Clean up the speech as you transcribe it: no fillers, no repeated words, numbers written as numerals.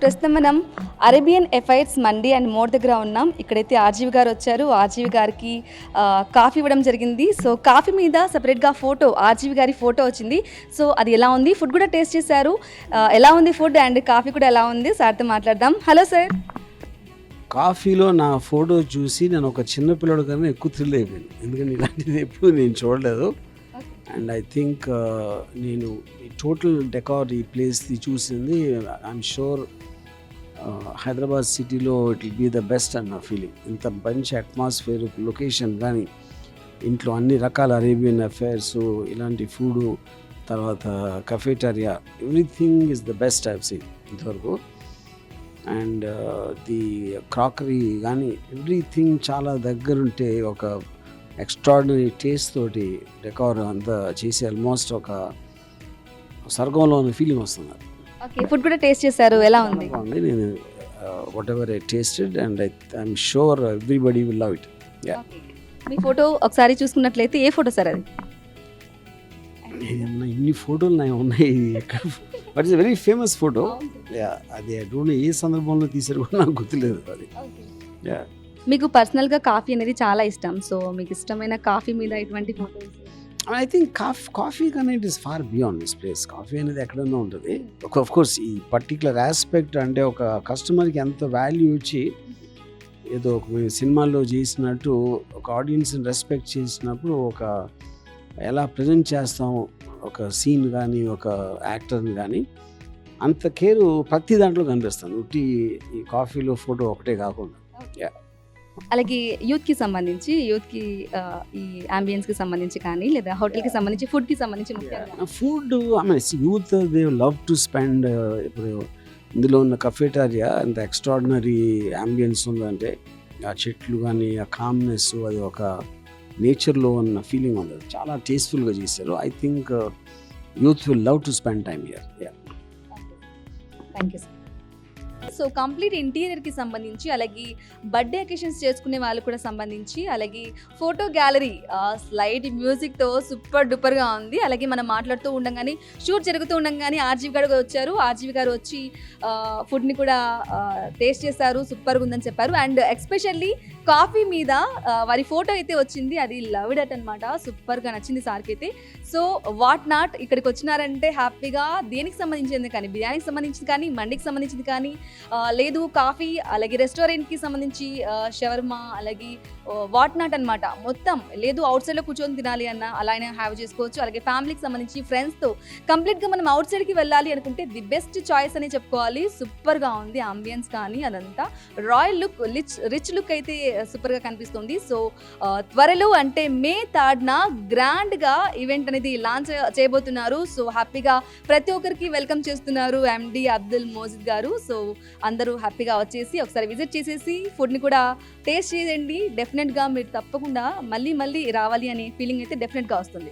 ప్రస్తుతం మనం Arabian affairs mandi and more దగ్గర ఉన్నాం. ఇక్కడైతే ఆర్జీవి గారు వచ్చారు. ఆర్జీవి గారికి కాఫీ ఇవ్వడం జరిగింది. సో కాఫీ మీద సపరేట్గా ఫోటో, ఆర్జీవి గారి ఫోటో వచ్చింది. సో అది ఎలా ఉంది, ఫుడ్ కూడా టేస్ట్ చేశారు. ఎలా ఉంది ఫుడ్ అండ్ కాఫీ కూడా ఎలా ఉంది, సార్తో మాట్లాడదాం. Hello sir. కాఫీలో నా ఫోటో చూసి నేను ఒక చిన్న పిల్లడు కన్నా ఎక్కువ థ్రిల్ అయిపోయింది. ఎందుకంటే ఇలాంటిది ఎప్పుడు నేను చూడలేదు. అండ్ ఐ థింక్ నేను ఈ టోటల్ డెకార్ ఈ ప్లేస్ది చూసింది. ఐఎమ్ షూర్ హైదరాబాద్ సిటీలో it will be the best అన్న ఫీలింగ్. ఇంత మంచి అట్మాస్ఫియర్, లొకేషన్ కానీ, ఇంట్లో అన్ని రకాల అరేబియన్ అఫైర్స్, ఇలాంటి ఫుడ్, తర్వాత cafeteria, everything is the best I've seen ఇంతవరకు. అండ్ ది క్రాకరీ కానీ ఎవ్రీథింగ్ చాలా దగ్గరుంటే ఒక ఎక్స్ట్రాడినరీ టేస్ట్ తోటి డెకార్ అంతా చేసి ఆల్మోస్ట్ ఒక స్వర్గంలో ఉన్న ఫీలింగ్ వస్తుంది. ఓకే, ఫుడ్ కూడా టేస్ట్ చేశారు, ఎలా ఉంది? నేను what ever I tasted and I'm sure everybody will love it. Me photo ఒకసారి చూసుకున్నట్లయితే ఏ ఫోటో సార్ అది? ఏమన్నా ఇన్ని ఫోటోలు నా ఉన్నాయి, but it's very famous photo. అది ఐ డోంట్ నో ఏ సందర్భంలో తీసారు కూడా నాకు గుర్తులేదు అది. మీకు పర్సనల్గా కాఫీ అనేది చాలా ఇష్టం. సో మీకు ఇష్టమైన కాఫీ మీద ఇటువంటి ఫోటోస్? ఐ థింక్ కాఫీ కన్నా it is far beyond this place. Coffee అనేది ఎక్కడన్నా ఉంటుంది. ఆఫ్ కోర్స్ ఈ పర్టికులర్ ఆస్పెక్ట్ అంటే ఒక కస్టమర్కి ఎంత వాల్యూ ఇచ్చి, ఏదో ఒక సినిమాల్లో చేసినట్టు ఒక ఆడియన్స్ని రెస్పెక్ట్ చేసినప్పుడు ఒక ఎలా ప్రజెంట్ చేస్తాం ఒక సీన్ కానీ, ఒక యాక్టర్ని కానీ, అంత కేరు ప్రతి దాంట్లో కనిపిస్తాను. ఉట్టి ఈ కాఫీలో ఫోటో ఒకటే కాకుండా. అలాగే యూత్కి సంబంధించి, యూత్కి ఈ అంబియన్స్కి సంబంధించి కానీ, లేదా హోటల్కి సంబంధించి, ఫుడ్కి సంబంధించి ముఖ్యంగా food, I mean youth they love to spend. ఇప్పుడు ఇందులో ఉన్న కఫేటరియా అంత ఎక్స్ట్రాడినరీ అంబియన్స్ ఉందంటే, ఆ చెట్లు కానీ, ఆ కామ్నెస్, అది ఒక నేచర్లో ఉన్న ఫీలింగ్ ఉంది. చాలా టేస్ట్ఫుల్గా చేశారు. I think youth will love to spend time here. Thank you sir. So complete ఇంటీరియర్కి సంబంధించి, అలాగే బర్త్డే అకేషన్స్ చేసుకునే వాళ్ళు కూడా సంబంధించి, అలాగే ఫోటో గ్యాలరీ స్లైడ్ మ్యూజిక్తో సూపర్ డూపర్గా ఉంది. అలాగే మనం మాట్లాడుతూ ఉండగానే, షూట్ జరుగుతూ ఉండగానే ఆర్జీవి గారు వచ్చారు. ఆర్జీవి గారు వచ్చి ఫుడ్ని కూడా టేస్ట్ చేశారు, సూపర్గా ఉందని చెప్పారు. అండ్ ఎక్స్పెషల్లీ కాఫీ మీద వారి ఫోటో అయితే వచ్చింది, అది లవ్ డట్ అనమాట. సూపర్గా నచ్చింది సార్కి అయితే. సో వాట్ నాట్ ఇక్కడికి వచ్చినారంటే హ్యాపీగా దేనికి సంబంధించింది కానీ, బిర్యానీకి సంబంధించింది కానీ, మండికి సంబంధించింది కానీ, లేదు కాఫీ, అలాగే రెస్టారెంట్కి సంబంధించి షవర్మా, అలాగే వాట్ నాట్ అనమాట. మొత్తం లేదు అవుట్ సైడ్లో కూర్చొని తినాలి అన్న అలా అయినా హ్యావ్ చేసుకోవచ్చు. అలాగే ఫ్యామిలీకి సంబంధించి, ఫ్రెండ్స్తో కంప్లీట్గా మనం అవుట్ సైడ్కి వెళ్ళాలి అనుకుంటే ది బెస్ట్ చాయిస్ అని చెప్పుకోవాలి. సూపర్గా ఉంది అంబియన్స్ కానీ, అదంతా రాయల్ లుక్, రిచ్ లుక్ అయితే సూపర్గా కనిపిస్తుంది. సో త్వరలో అంటే మే 3న గ్రాండ్గా ఈవెంట్ అనేది లాంచ్ చేయబోతున్నారు. సో హ్యాపీగా ప్రతి ఒక్కరికి వెల్కమ్ చేస్తున్నారు ఎండి అబ్దుల్ మోజిద్ గారు. సో అందరూ హ్యాపీగా వచ్చేసి ఒకసారి విజిట్ చేసేసి ఫుడ్ని కూడా టేస్ట్ చేయండి. డెఫినెట్గా మీరు తప్పకుండా మళ్ళీ రావాలి అనే ఫీలింగ్ అయితే డెఫినెట్గా వస్తుంది.